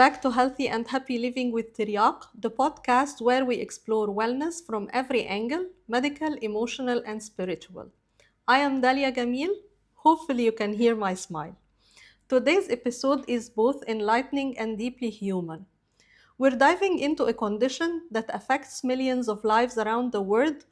back to Healthy and Happy Living with Tiryaq, the podcast where we explore wellness from every angle, medical, emotional, and spiritual. I am Dalia Gamil. Hopefully, you can hear my smile. Today's episode is both enlightening and deeply human. We're diving into a condition that affects millions of lives around the world,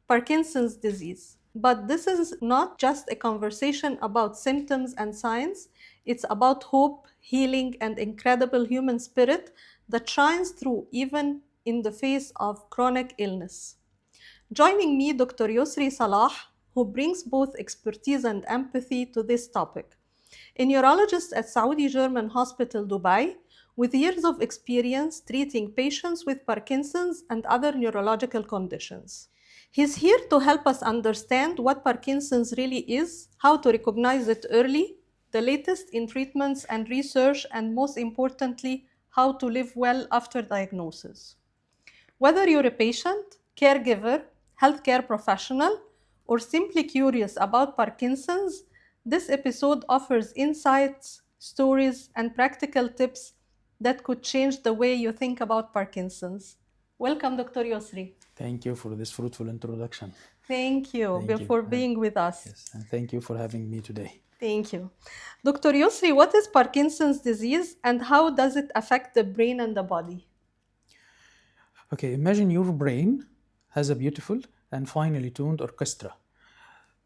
Parkinson's disease. But this is not just a conversation about symptoms and signs, it's about hope, healing, and incredible human spirit that shines through even in the face of chronic illness. Joining me, Dr. Youssry Salah, who brings both expertise and empathy to this topic. A neurologist at Saudi German Hospital, Dubai, with years of experience treating patients with Parkinson's and other neurological conditions. He's here to help us understand what Parkinson's really is, how to recognize it early, the latest in treatments and research, and most importantly, how to live well after diagnosis. Whether you're a patient, caregiver, healthcare professional, or simply curious about Parkinson's, this episode offers insights, stories, and practical tips that could change the way you think about Parkinson's. Welcome, Dr. Youssry. Thank you for this fruitful introduction. Thank you for being with us. Yes, and thank you for having me today. Thank you. Dr. Youssry, what is Parkinson's disease and how does it affect the brain and the body? Okay, imagine your brain has a beautiful and finely tuned orchestra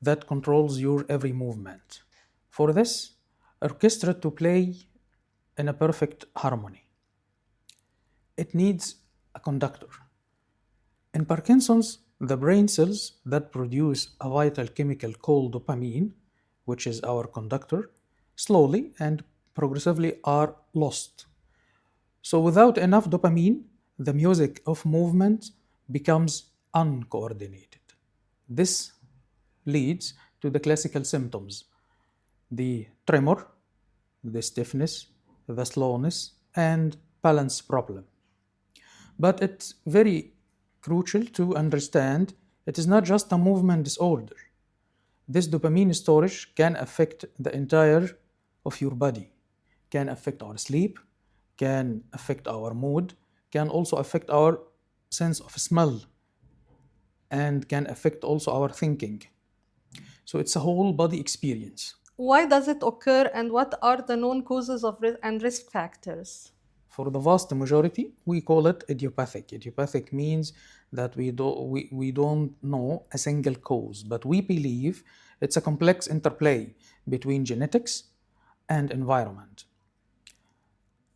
that controls your every movement. For this orchestra to play in a perfect harmony, it needs a conductor. In Parkinson's, the brain cells that produce a vital chemical called dopamine, which is our conductor, slowly and progressively are lost. So without enough dopamine, the music of movement becomes uncoordinated. This leads to the classical symptoms: the tremor, the stiffness, the slowness, and balance problem. But it's very crucial to understand it is not just a movement disorder. This dopamine storage can affect the entire of your body, can affect our sleep, can affect our mood, can also affect our sense of smell, and can affect also our thinking. So it's a whole body experience. Why does it occur and what are the known causes and risk factors? For the vast majority, we call it idiopathic. Idiopathic means that we don't know a single cause, but we believe it's a complex interplay between genetics and environment.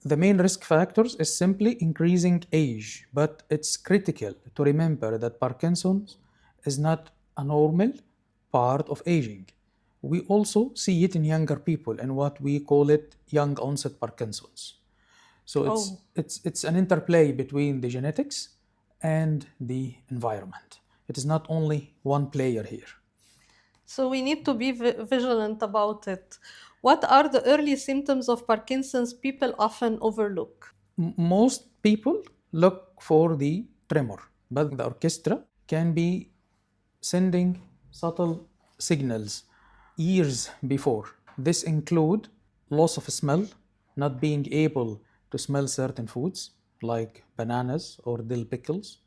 The main risk factors is simply increasing age, but it's critical to remember that Parkinson's is not a normal part of aging. We also see it in younger people in what we call it young onset Parkinson's. So it's an interplay between the genetics and the environment. It is not only one player here. So we need to be vigilant about it. What are the early symptoms of Parkinson's people often overlook? Most people look for the tremor, but the orchestra can be sending subtle signals years before. This include loss of smell, not being able to smell certain foods like bananas or dill pickles,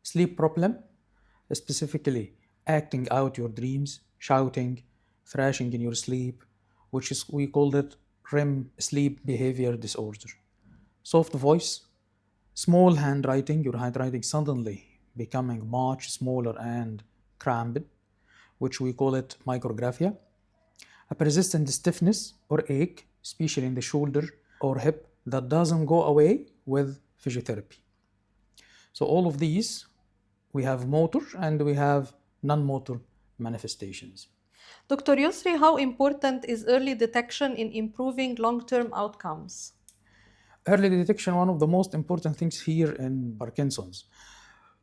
sleep problem, specifically acting out your dreams, shouting, thrashing in your sleep, which is we call it REM sleep behavior disorder, soft voice, small handwriting, your handwriting suddenly becoming much smaller and cramped, which we call it micrographia, a persistent stiffness or ache, especially in the shoulder or hip, that doesn't go away with physiotherapy. So all of these, we have motor and we have non-motor manifestations. Dr. Youssry, how important is early detection in improving long-term outcomes? Early detection, one of the most important things here in Parkinson's.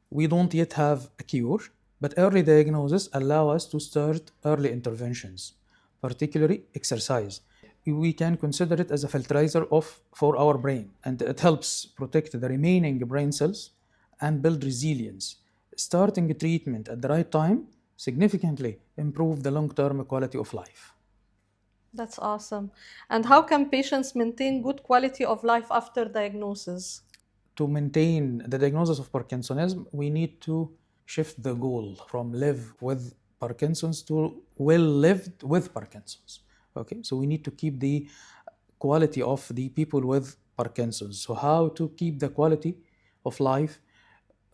We don't yet have a cure, but early diagnosis allow us to start early interventions, particularly exercise. We can consider it as a filterizer for our brain, and it helps protect the remaining brain cells and build resilience. Starting treatment at the right time significantly improve the long-term quality of life. That's awesome. And how can patients maintain good quality of life after diagnosis? To maintain the diagnosis of Parkinsonism, we need to shift the goal from live with Parkinson's to well lived with Parkinson's. Okay, so we need to keep the quality of the people with Parkinson's. So, how to keep the quality of life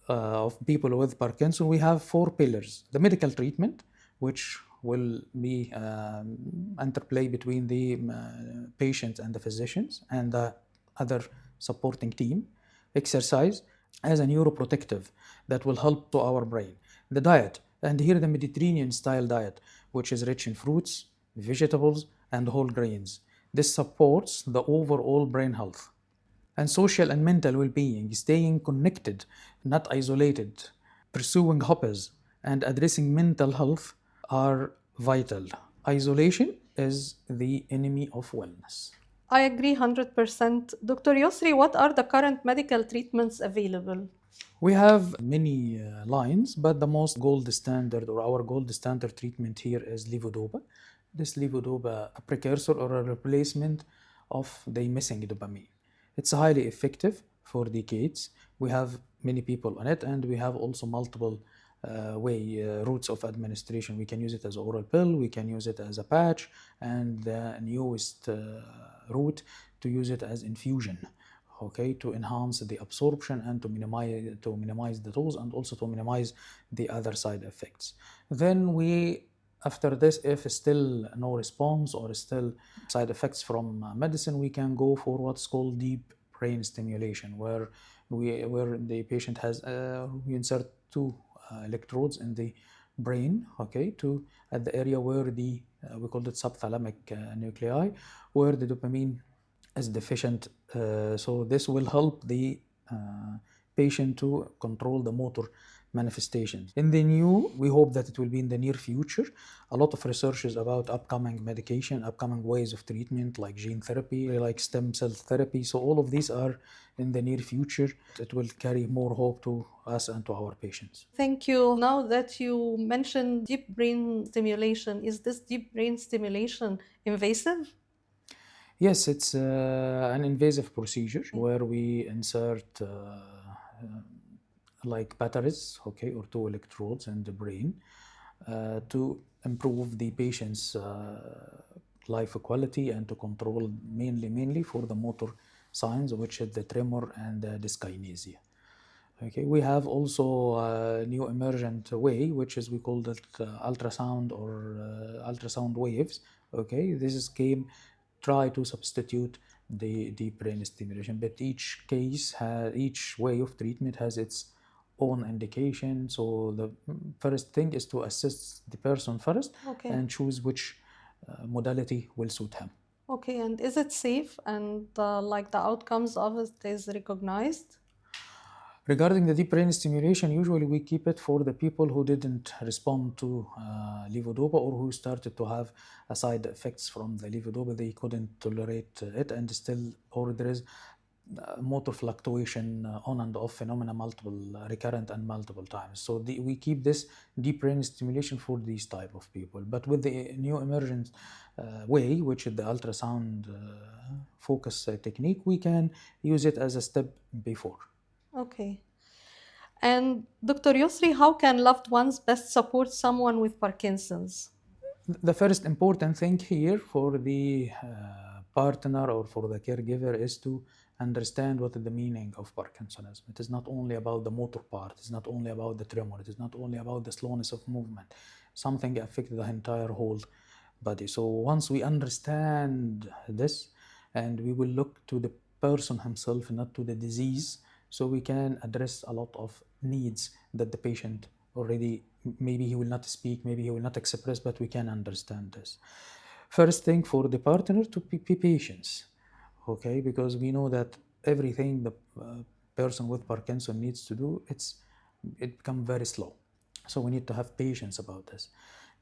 of people with Parkinson? We have four pillars: the medical treatment, which will be interplay between the patient and the physicians and the other supporting team; exercise as a neuroprotective that will help to our brain; the diet, and here the Mediterranean style diet, which is rich in fruits, vegetables, and whole grains. This supports the overall brain health; and social and mental well being, staying connected, not isolated, pursuing hobbies, and addressing mental health are vital. Isolation is the enemy of wellness. I agree 100%. Dr. Yusri, what are the current medical treatments available? We have many lines, but the most gold standard or our gold standard treatment here is levodopa. This levodopa, a precursor or a replacement of the missing dopamine. It's highly effective for decades. We have many people on it, and we have also multiple routes of administration. We can use it as an oral pill, we can use it as a patch, and the newest route to use it as infusion, okay, to enhance the absorption and to minimize the dose and also to minimize the other side effects. Then we, after this, if still no response or still side effects from medicine, we can go for what's called deep brain stimulation, where the patient has we insert two electrodes in the brain, okay, to at the area where the we call it subthalamic nuclei, where the dopamine is deficient. So this will help the patient to control the motor manifestations. In the new, we hope that it will be in the near future. A lot of researches about upcoming medication, upcoming ways of treatment like gene therapy, like stem cell therapy. So all of these are in the near future. It will carry more hope to us and to our patients. Thank you. Now that you mentioned deep brain stimulation, is this deep brain stimulation invasive? Yes, it's an invasive procedure where we insert like batteries, okay, or two electrodes in the brain to improve the patient's life quality and to control mainly for the motor signs, which is the tremor and the dyskinesia. Okay, we have also a new emergent way, which is we call it ultrasound or ultrasound waves. Okay, this is came try to substitute the deep brain stimulation, but each way of treatment has its own indication. So the first thing is to assess the person first Okay. and choose which modality will suit him. Okay, and is it safe and like the outcomes of it is recognized? Regarding the deep brain stimulation, usually we keep it for the people who didn't respond to levodopa or who started to have side effects from the levodopa. They couldn't tolerate it, and still, or there is motor fluctuation on and off phenomena, multiple recurrent and multiple times. So we keep this deep brain stimulation for these type of people. But with the new emergent way, which is the ultrasound focus technique, we can use it as a step before. Okay. And Dr. Yusri, how can loved ones best support someone with Parkinson's? The first important thing here for the partner or for the caregiver is to understand what is the meaning of Parkinsonism. It is not only about the motor part, it's not only about the tremor, it is not only about the slowness of movement. Something affects the entire whole body. So once we understand this, and we will look to the person himself, not to the disease, so we can address a lot of needs that the patient already, maybe he will not speak, maybe he will not express, but we can understand this. First thing for the partner to be patient, okay, because we know that everything the person with Parkinson needs to do, it become very slow. So we need to have patience about this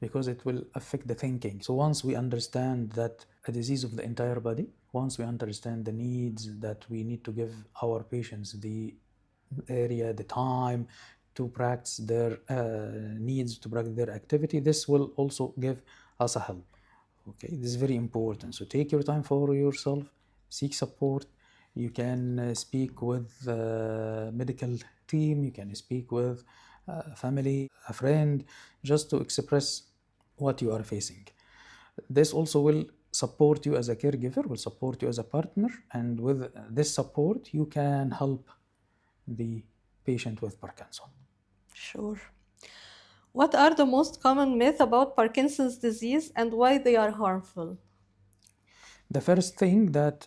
because it will affect the thinking. So once we understand that a disease of the entire body, once we understand the needs that we need to give our patients, the area, the time to practice their needs, to practice their activity, this will also give us a help. Okay, this is very important. So take your time for yourself, seek support. You can speak with medical team, you can speak with family, a friend, just to express what you are facing. This also will support you as a caregiver, will support you as a partner, and with this support, you can help the patient with Parkinson. Sure. What are the most common myths about Parkinson's disease and why they are harmful? The first thing that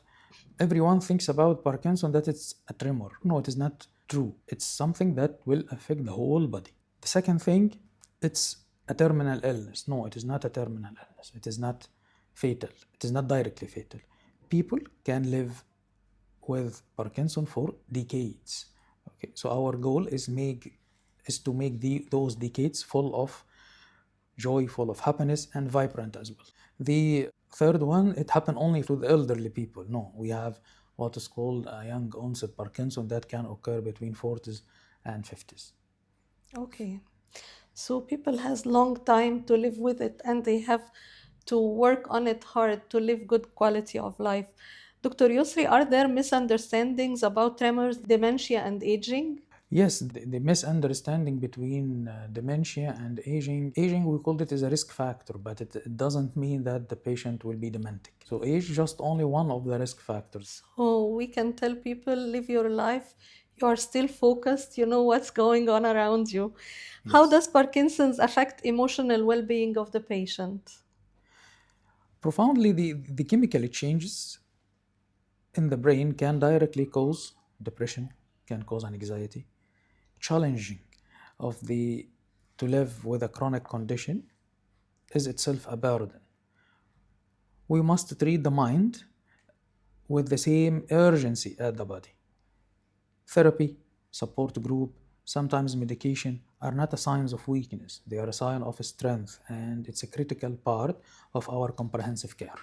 everyone thinks about Parkinson that it's a tremor. No, it is not true. It's something that will affect the whole body. The second thing, it's a terminal illness. No, it is not a terminal illness. It is not fatal. It is not directly fatal. People can live with Parkinson for decades. Okay, so our goal is to make those decades full of joy, full of happiness, and vibrant as well. The third one, it happened only to the elderly people. No, we have what is called a young onset Parkinson that can occur between 40s and 50s. Okay. So people has long time to live with it and they have to work on it hard to live good quality of life. Dr. Yusri, are there misunderstandings about tremors, dementia, and aging? Yes, the misunderstanding between dementia and aging, we called it as a risk factor, but it doesn't mean that the patient will be dementic. So age just only one of the risk factors. So we can tell people live your life. You are still focused. You know what's going on around you. How Yes. does Parkinson's affect emotional well-being of the patient? Profoundly, the chemical changes in the brain can directly cause depression, can cause anxiety. Challenging of the to live with a chronic condition is itself a burden. We must treat the mind with the same urgency as the body. Therapy, support group, sometimes medication are not a signs of weakness. They are a sign of strength, and it's a critical part of our comprehensive care.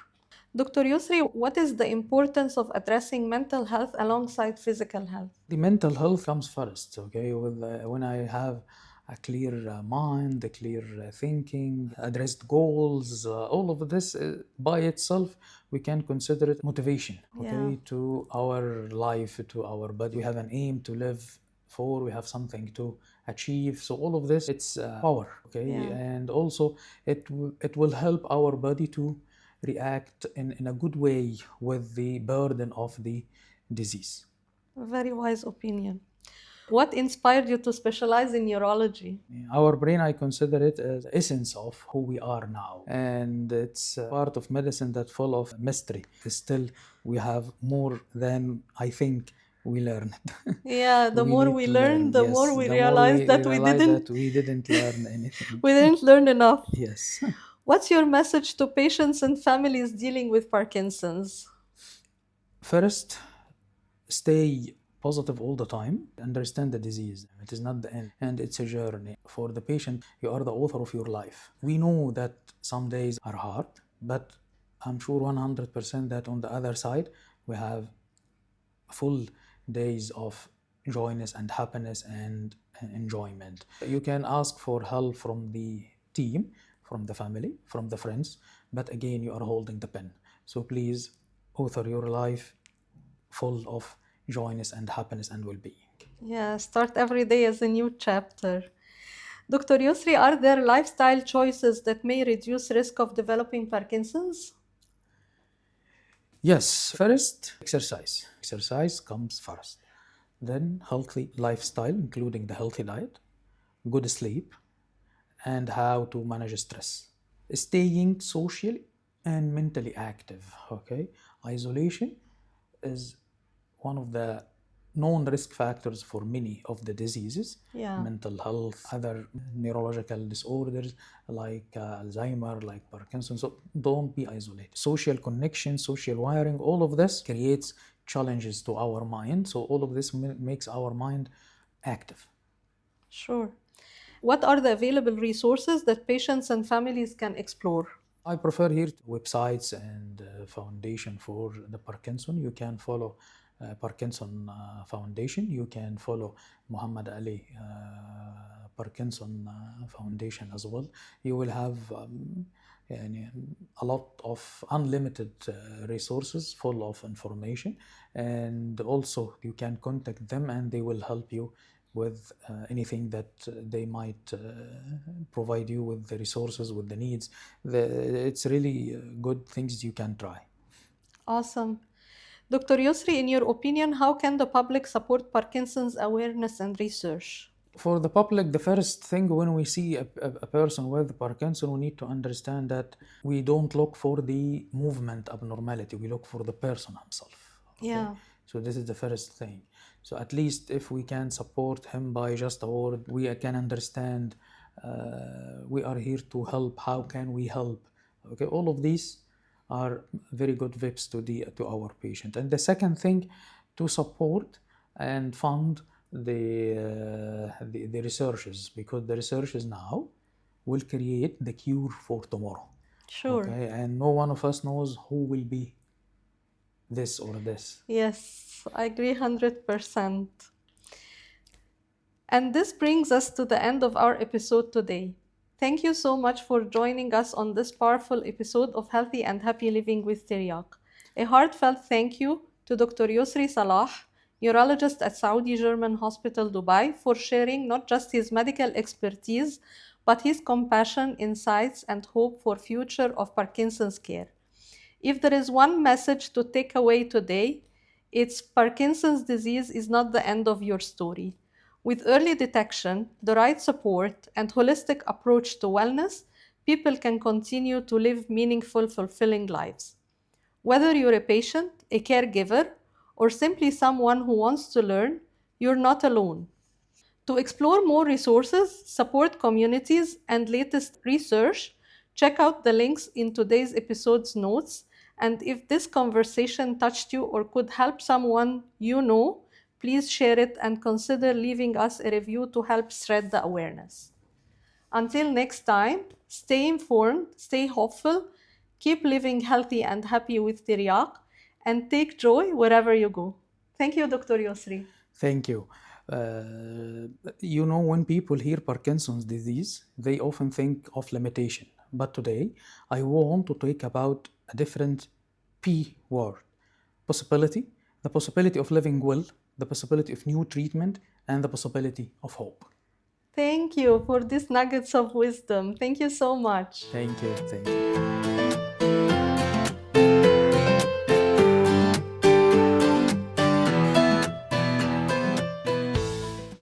Dr. Yusri, what is the importance of addressing mental health alongside physical health? The mental health comes first, okay? When I have a clear mind, a clear thinking, addressed goals, all of this by itself, we can consider it motivation, Yeah, okay, to our life, to our body. We have an aim to live for, we have something to achieve. So all of this, it's power, okay? yeah. And also it will help our body to react in a good way with the burden of the disease. Very wise opinion. What inspired you to specialize in neurology? Our brain, I consider it as the essence of who we are now. And it's a part of medicine that full of mystery. Still, we have more than I think we learned. Yeah, the We more need we to learn, learn. the Yes, more we the more realize we that we realize didn't that we didn't learn anything. we didn't learn enough. Yes. What's your message to patients and families dealing with Parkinson's? First, stay positive all the time. Understand the disease. It is not the end, and it's a journey. For the patient, you are the author of your life. We know that some days are hard, but I'm sure 100% that on the other side, we have full days of joyness and happiness and enjoyment. You can ask for help from the team, from the family, from the friends, but again, you are holding the pen. So please author your life full of joyness and happiness and well-being. Yeah, start every day as a new chapter. Dr. Yusri, are there lifestyle choices that may reduce risk of developing Parkinson's? Yes, first, exercise. Exercise comes first. Then, healthy lifestyle, including the healthy diet, good sleep, and how to manage stress. Staying socially and mentally active. Okay, isolation is one of the known risk factors for many of the diseases, Yeah, mental health, other neurological disorders like Alzheimer, like Parkinson. So don't be isolated. Social connection, social wiring, all of this creates challenges to our mind. So all of this makes our mind active. sure. What are the available resources that patients and families can explore? I prefer here websites and foundation for the Parkinson. You can follow Parkinson Foundation. You can follow Muhammad Ali Parkinson Foundation as well. You will have يعني a lot of unlimited resources full of information, and also you can contact them and they will help you with anything that they might provide you with the resources, with the needs. It's really good things you can try. Awesome. Dr. Youssry, in your opinion, how can the public support Parkinson's awareness and research? For the public, the first thing when we see a person with Parkinson, we need to understand that we don't look for the movement abnormality, we look for the person himself. Okay? Yeah. So this is the first thing. So at least if we can support him by just a word, we can understand we are here to help, how can we help? Okay, all of these are very good VIPs to our patient. And the second thing, to support and fund the researches, because the researches now will create the cure for tomorrow. Sure. Okay, and no one of us knows who will be this or this. Yes, I agree 100%. And this brings us to the end of our episode today. Thank you so much for joining us on this powerful episode of Healthy and Happy Living with Tiryak. A heartfelt thank you to Dr. Youssry Salah, neurologist at Saudi German Hospital, Dubai, for sharing not just his medical expertise, but his compassion, insights, and hope for future of Parkinson's care. If there is one message to take away today, it's Parkinson's disease is not the end of your story. With early detection, the right support, and holistic approach to wellness, people can continue to live meaningful, fulfilling lives. Whether you're a patient, a caregiver, or simply someone who wants to learn, you're not alone. To explore more resources, support communities, and latest research, check out the links in today's episode's notes. And if this conversation touched you or could help someone you know, please share it and consider leaving us a review to help spread the awareness. Until next time, stay informed, stay hopeful, keep living healthy and happy with Tiryak, and take joy wherever you go. Thank you, Dr. Youssry. Thank you. When people hear Parkinson's disease, they often think of limitation. But today, I want to talk about a different P word: possibility, the possibility of living well, the possibility of new treatment, and the possibility of hope. Thank you for these nuggets of wisdom. Thank you so much. Thank you. Thank you.